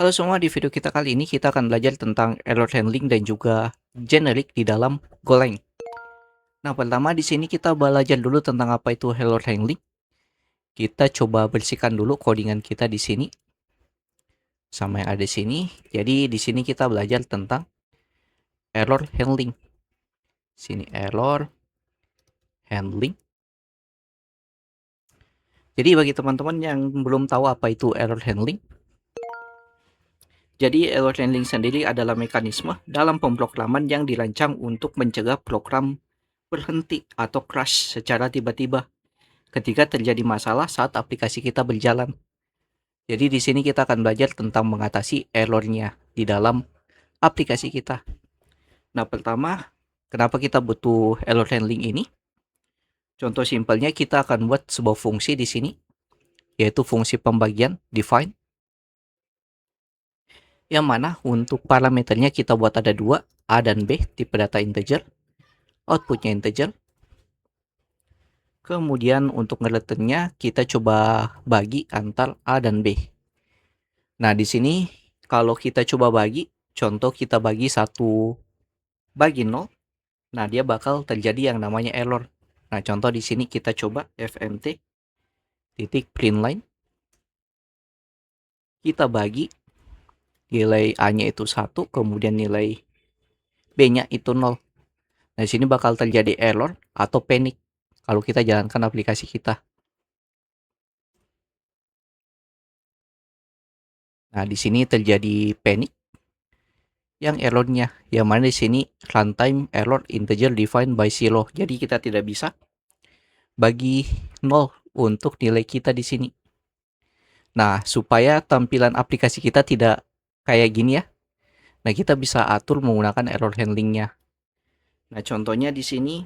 Halo semua, di video kita kali ini kita akan belajar tentang error handling dan juga generic di dalam Golang. Nah, pertama di sini kita belajar dulu tentang apa itu error handling. Kita coba bersihkan dulu codingan kita di sini sama yang ada di sini. Jadi di sini kita belajar tentang error handling. Sini error handling. Jadi bagi teman-teman yang belum tahu apa itu error handling, jadi error handling sendiri adalah mekanisme dalam pemrograman yang dirancang untuk mencegah program berhenti atau crash secara tiba-tiba ketika terjadi masalah saat aplikasi kita berjalan. Jadi di sini kita akan belajar tentang mengatasi errornya di dalam aplikasi kita. Nah, pertama, kenapa kita butuh error handling ini? Contoh simpelnya kita akan buat sebuah fungsi di sini, yaitu fungsi pembagian define, yang mana untuk parameternya kita buat ada dua, A dan B, tipe data integer, outputnya integer. Kemudian untuk ngereturnnya kita coba bagi antar A dan B. Nah, di sini kalau kita coba bagi, contoh kita bagi 1 bagi 0, nah dia bakal terjadi yang namanya error. Nah, contoh di sini kita coba fmt titik printline. Kita bagi nilai A-nya itu 1, kemudian nilai B-nya itu 0. Nah, di sini bakal terjadi error atau panic kalau kita jalankan aplikasi kita. Nah, di sini terjadi panic yang errornya, yang mana di sini runtime error integer defined by 0. Jadi kita tidak bisa bagi 0 untuk nilai kita di sini. Nah, supaya tampilan aplikasi kita tidak kayak gini ya. Nah, kita bisa atur menggunakan error handlingnya. Nah, contohnya di sini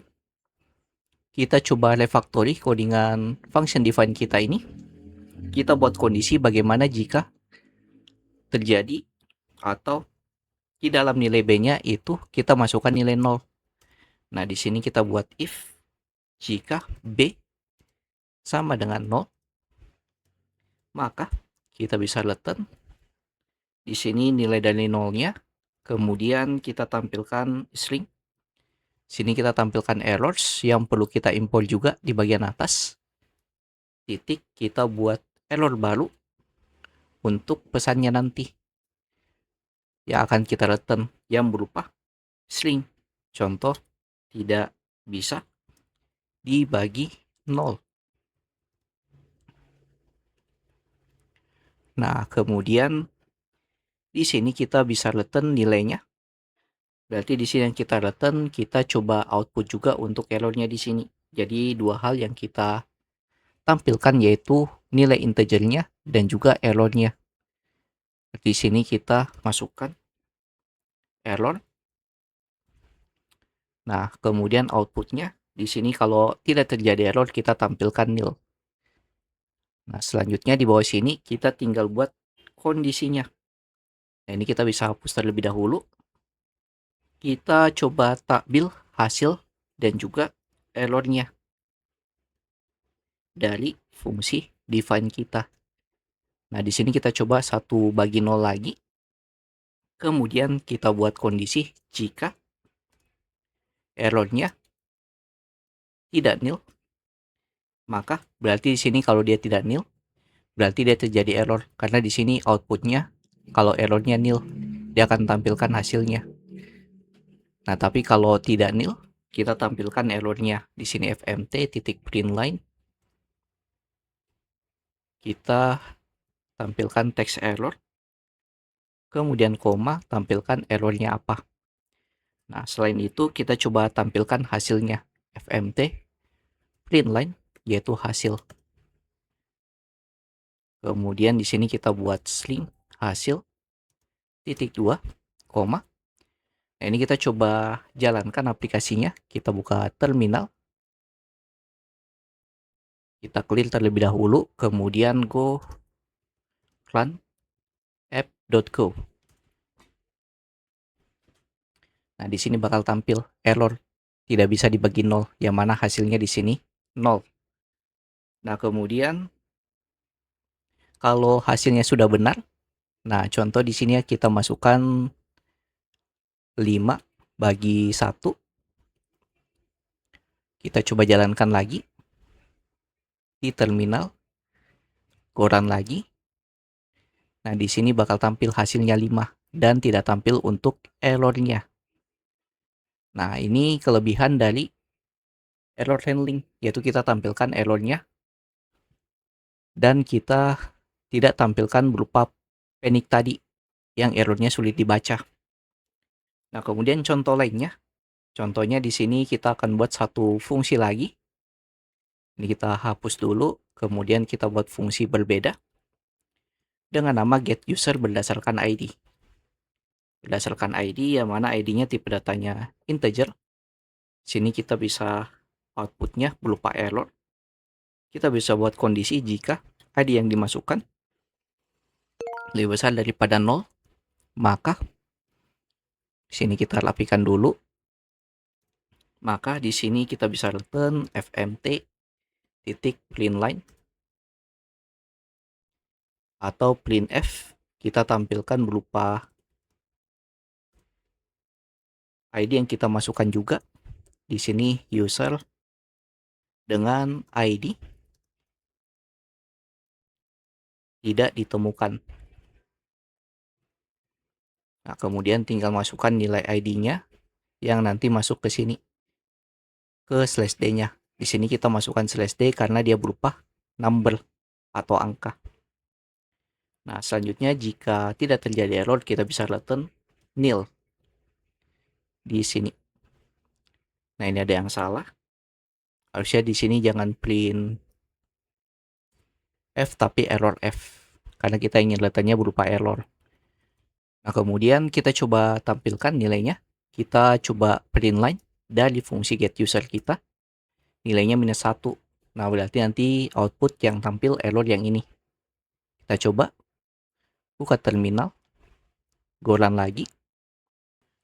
kita coba refactory codingan function define kita ini. Kita buat kondisi bagaimana jika terjadi atau di dalam nilai B-nya itu kita masukkan nilai 0. Nah, di sini kita buat if jika B sama dengan 0, maka kita bisa return di sini nilai dari 0-nya. Kemudian kita tampilkan string. Sini kita tampilkan errors yang perlu kita import juga di bagian atas. Titik kita buat error baru untuk pesannya nanti yang akan kita return yang berupa string. Contoh tidak bisa dibagi 0. Nah, kemudian di sini kita bisa return nilainya. Berarti di sini yang kita return, kita coba output juga untuk errornya di sini. Jadi dua hal yang kita tampilkan yaitu nilai integernya dan juga errornya. Di sini kita masukkan error. Nah, kemudian outputnya di sini kalau tidak terjadi error kita tampilkan nil. Nah, selanjutnya di bawah sini kita tinggal buat kondisinya. Nah, ini kita bisa hapus terlebih dahulu. Kita coba takbil hasil dan juga errornya dari fungsi define kita. Nah, di sini kita coba 1 bagi 0 lagi. Kemudian kita buat kondisi jika errornya tidak nil, maka berarti di sini kalau dia tidak nil, berarti dia terjadi error karena di sini outputnya kalau errornya nil, dia akan tampilkan hasilnya. Nah, tapi kalau tidak nil, kita tampilkan errornya di sini fmt titik printline. Kita tampilkan text error, kemudian koma, tampilkan errornya apa. Nah, selain itu kita coba tampilkan hasilnya fmt printline, yaitu hasil. Kemudian di sini kita buat string hasil titik 2, koma. Nah, ini kita coba jalankan aplikasinya. Kita buka terminal. Kita clear terlebih dahulu, kemudian go run app.go. Nah, di sini bakal tampil error tidak bisa dibagi 0, yang mana hasilnya di sini 0. Nah, kemudian kalau hasilnya sudah benar, Nah, contoh di sini ya kita masukkan 5 bagi 1. Kita coba jalankan lagi di terminal, go run lagi. Nah, di sini bakal tampil hasilnya 5 dan tidak tampil untuk errornya. Nah, ini kelebihan dari error handling, yaitu kita tampilkan errornya dan kita tidak tampilkan berupa panic tadi yang errornya sulit dibaca. Nah, kemudian contoh lainnya, contohnya di sini kita akan buat satu fungsi lagi. Ini kita hapus dulu, kemudian kita buat fungsi berbeda dengan nama getUser berdasarkan ID. Berdasarkan ID, yang mana ID-nya tipe datanya integer. Sini kita bisa outputnya berupa error. Kita bisa buat kondisi jika ID yang dimasukkan lebih besar daripada 0, maka sini kita rapikan dulu. Maka di sini kita bisa return fmt titik printline atau printf, kita tampilkan berupa ID yang kita masukkan juga. Di sini user dengan ID tidak ditemukan. Nah, kemudian tinggal masukkan nilai ID-nya yang nanti masuk ke sini, ke slash D-nya. Di sini kita masukkan slash D karena dia berupa number atau angka. Nah, selanjutnya jika tidak terjadi error, kita bisa return nil di sini. Nah, ini ada yang salah. Harusnya di sini jangan print F tapi error F, karena kita ingin datanya berupa error. Nah, kemudian kita coba tampilkan nilainya. Kita coba print line dari fungsi getUser kita. Nilainya -1. Nah, berarti nanti output yang tampil error yang ini. Kita coba buka terminal, go run lagi.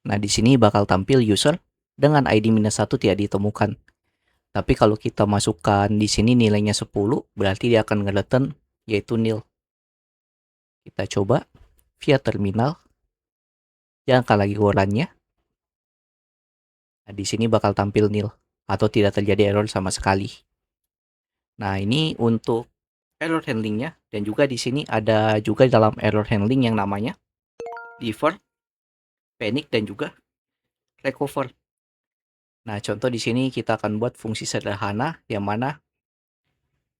Nah, di sini bakal tampil user dengan ID -1 tidak ditemukan. Tapi kalau kita masukkan di sini nilainya 10, berarti dia akan nge-return yaitu nil. Kita coba via terminal. Jalankan lagi go run-nya. Nah, di sini bakal tampil nil atau tidak terjadi error sama sekali. Nah, ini untuk error handlingnya, dan juga di sini ada juga dalam error handling yang namanya divert, panic, dan juga recover. Nah, contoh di sini kita akan buat fungsi sederhana yang mana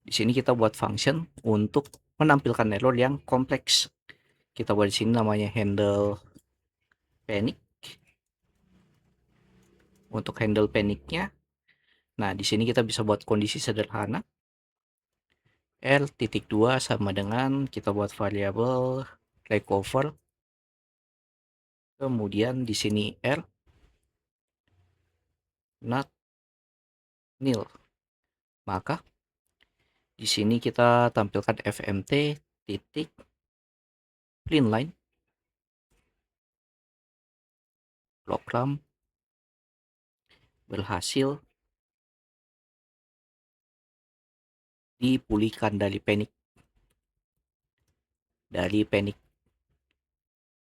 di sini kita buat function untuk menampilkan error yang kompleks. Kita buat di sini namanya handle panic. Untuk handle panicnya, nah di sini kita bisa buat kondisi sederhana. R.2 sama dengan kita buat variabel recover. Kemudian di sini R not nil. Maka di sini kita tampilkan fmt titik printline program berhasil dipulihkan dari panic.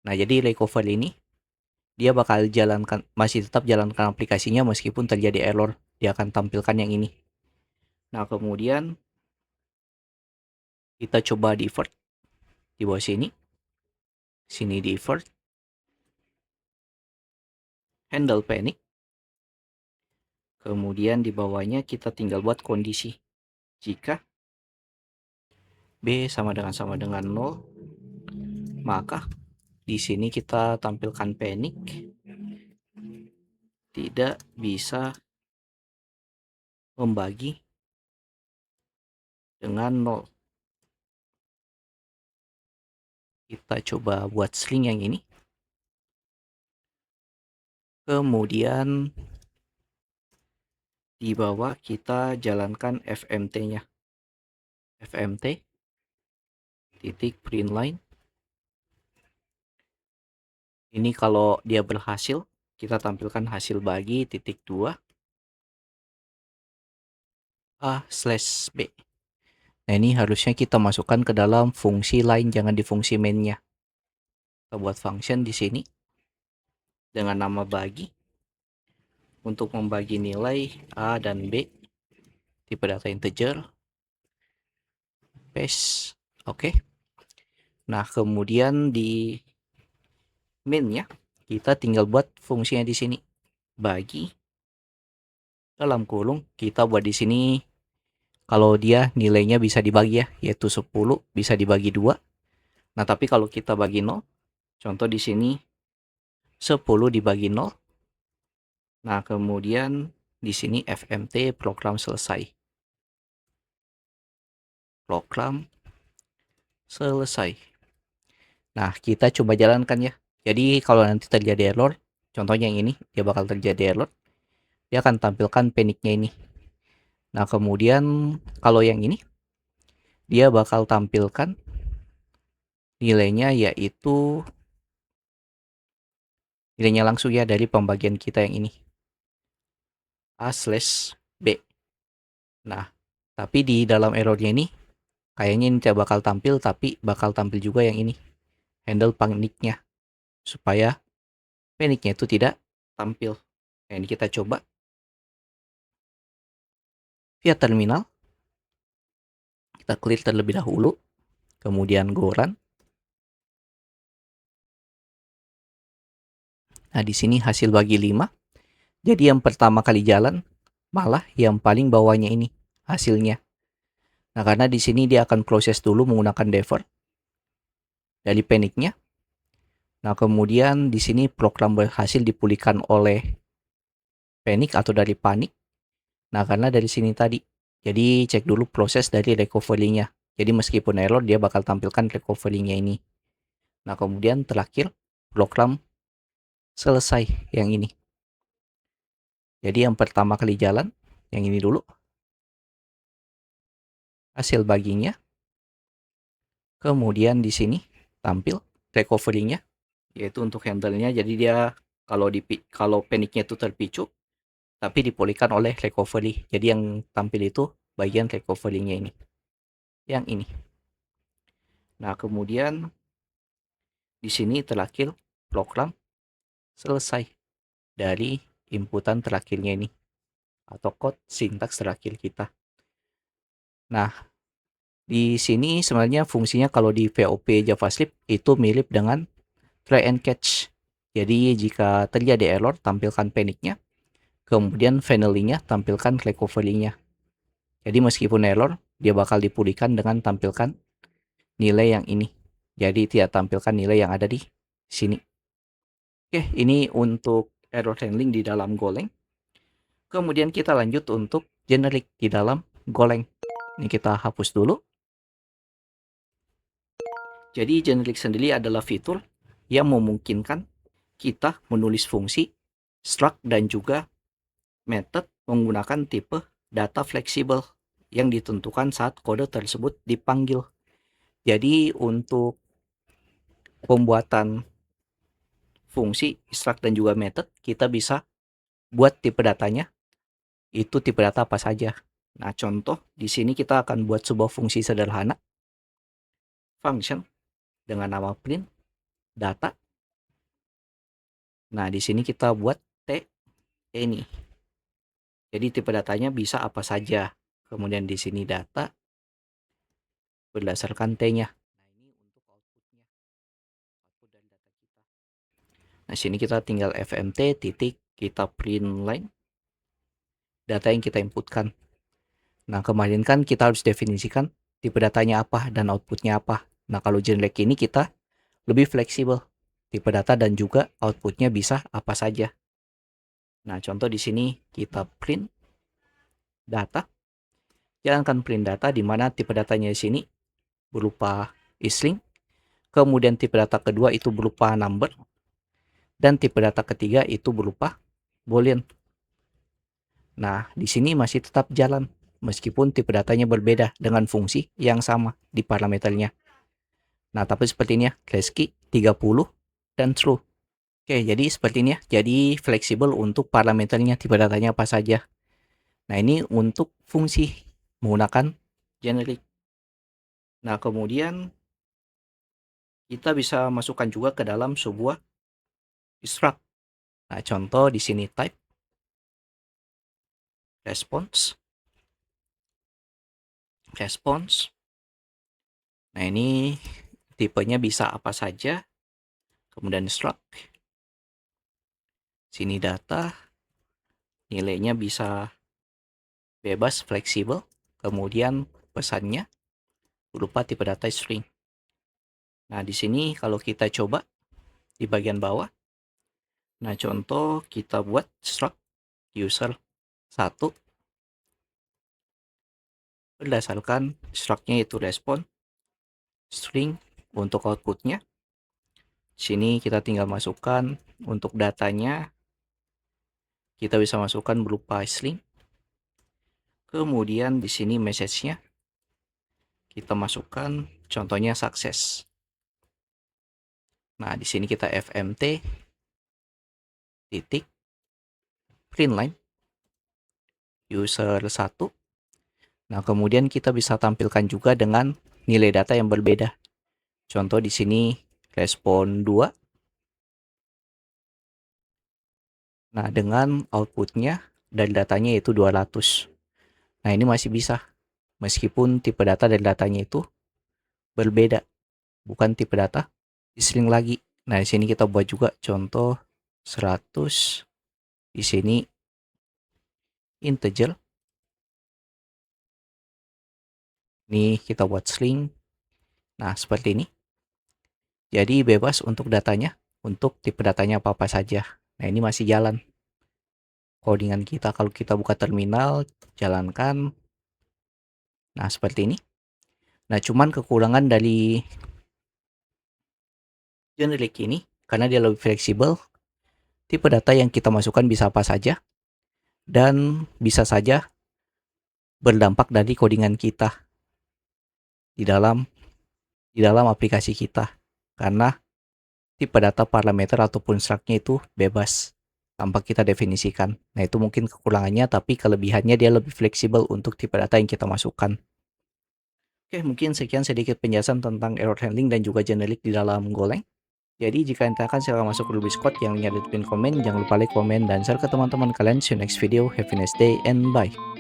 Nah, jadi recover ini dia bakal masih tetap jalankan aplikasinya meskipun terjadi error. Dia akan tampilkan yang ini. Nah, kemudian kita coba divert di bawah sini. Sini divert, handle panic. Kemudian di bawahnya kita tinggal buat kondisi. Jika B sama dengan 0, maka di sini kita tampilkan panic tidak bisa membagi dengan 0. Kita coba buat string yang ini. Kemudian di bawah kita jalankan fmt-nya. Fmt titik printline. Ini kalau dia berhasil, kita tampilkan hasil bagi titik 2 A/B. Nah, ini harusnya kita masukkan ke dalam fungsi lain, jangan di fungsi main-nya. Kita buat function di sini dengan nama bagi untuk membagi nilai A dan B, tipe data integer, paste, oke. Nah, kemudian di main ya, kita tinggal buat fungsinya di sini. Bagi dalam kurung kita buat di sini kalau dia nilainya bisa dibagi ya, yaitu 10 bisa dibagi 2. Nah, tapi kalau kita bagi 0, contoh di sini 10 dibagi 0. Nah, kemudian di sini FMT program selesai. Program selesai. Nah, kita coba jalankan ya. Jadi kalau nanti terjadi error, contohnya yang ini, dia bakal terjadi error. Dia akan tampilkan paniknya ini. Nah, kemudian kalau yang ini, dia bakal tampilkan nilainya yaitu nilainya langsung ya dari pembagian kita yang ini. A/B. Nah, tapi di dalam errornya ini, kayaknya ini tidak bakal tampil, tapi bakal tampil juga yang ini. Handle paniknya. Supaya paniknya itu tidak tampil. Nah, ini kita coba via terminal. Kita clear terlebih dahulu. Kemudian go run. Nah, di sini hasil bagi 5. Jadi yang pertama kali jalan, malah yang paling bawahnya ini hasilnya. Nah, karena di sini dia akan proses dulu menggunakan defer dari paniknya. Nah, kemudian di sini program berhasil dipulihkan oleh panik atau dari panik. Nah, karena dari sini tadi. Jadi cek dulu proses dari recovery-nya. Jadi meskipun error dia bakal tampilkan recovery-nya ini. Nah, kemudian terakhir program selesai yang ini. Jadi yang pertama kali jalan, yang ini dulu. Hasil baginya. Kemudian di sini tampil recovery-nya, yaitu untuk handle-nya. Jadi dia kalau paniknya itu terpicu, tapi dipulihkan oleh recovery. Jadi yang tampil itu bagian recovery-nya ini. Yang ini. Nah, kemudian di sini terakhir program selesai dari inputan terakhirnya ini atau code sintaks terakhir kita. Nah, di sini sebenarnya fungsinya kalau di VOP JavaScript itu mirip dengan try and catch. Jadi jika terjadi error tampilkan paniknya, kemudian finally-nya tampilkan recovery-nya. Jadi meskipun error, dia bakal dipulihkan dengan tampilkan nilai yang ini. Jadi tidak tampilkan nilai yang ada di sini. Oke, ini untuk error handling di dalam Golang. Kemudian kita lanjut untuk generic di dalam Golang. Ini kita hapus dulu. Jadi generic sendiri adalah fitur yang memungkinkan kita menulis fungsi, struct, dan juga method menggunakan tipe data fleksibel yang ditentukan saat kode tersebut dipanggil. Jadi untuk pembuatan fungsi, struct, dan juga method, kita bisa buat tipe datanya. Itu tipe data apa saja. Nah, contoh di sini kita akan buat sebuah fungsi sederhana. Function dengan nama print data. Nah, di sini kita buat T ini. Jadi tipe datanya bisa apa saja. Kemudian di sini data berdasarkan T-nya. Nah, ini untuk outputnya. Output dari data kita. Nah, sini kita tinggal fmt titik kita print line data yang kita inputkan. Nah, kemarin kan kita harus definisikan tipe datanya apa dan outputnya apa. Nah, kalau generic ini kita lebih fleksibel. Tipe data dan juga outputnya bisa apa saja. Nah, contoh di sini kita print data. Jalankan print data di mana tipe datanya di sini berupa string. Kemudian tipe data kedua itu berupa number. Dan tipe data ketiga itu berupa boolean. Nah, di sini masih tetap jalan meskipun tipe datanya berbeda dengan fungsi yang sama di parameternya. Nah, tapi seperti ini ya, Reski 30 dan true. Oke, jadi seperti ini ya. Jadi fleksibel untuk parameternya, tipe datanya apa saja. Nah, ini untuk fungsi menggunakan generic. Nah, kemudian kita bisa masukkan juga ke dalam sebuah struct. Nah, contoh di sini type response. Nah, ini tipenya bisa apa saja. Kemudian struct. Sini data. Nilainya bisa bebas, fleksibel. Kemudian pesannya berupa tipe data string. Nah, di sini kalau kita coba di bagian bawah. Nah, contoh kita buat struct user 1 berdasarkan struct-nya itu respon string untuk outputnya. Sini kita tinggal masukkan untuk datanya, kita bisa masukkan berupa string. Kemudian di sini message-nya kita masukkan contohnya sukses. Nah, di sini kita fmt titik print line user 1. Nah, kemudian kita bisa tampilkan juga dengan nilai data yang berbeda. Contoh di sini respon 2. Nah, dengan outputnya dan datanya yaitu 200. Nah, ini masih bisa. Meskipun tipe data dan datanya itu berbeda. Bukan tipe data string lagi. Nah, di sini kita buat juga contoh 100. Di sini integer. Ini kita buat string. Nah, seperti ini. Jadi bebas untuk datanya, untuk tipe datanya apa-apa saja. Nah, ini masih jalan codingan kita. Kalau kita buka terminal, jalankan. Nah, seperti ini. Nah, cuman kekurangan dari generic ini, karena dia lebih fleksibel, tipe data yang kita masukkan bisa apa saja, dan bisa saja berdampak dari codingan kita di dalam aplikasi kita. Karena tipe data parameter ataupun struct-nya itu bebas tanpa kita definisikan. Nah, itu mungkin kekurangannya, tapi kelebihannya dia lebih fleksibel untuk tipe data yang kita masukkan. Oke, mungkin sekian sedikit penjelasan tentang error handling dan juga generic di dalam Golang. Jadi jika kalian akan silahkan masuk ke Ruby Code yang linknya di pin komen. Jangan lupa like, komen, dan share ke teman-teman kalian. See you next video. Have a nice day and bye.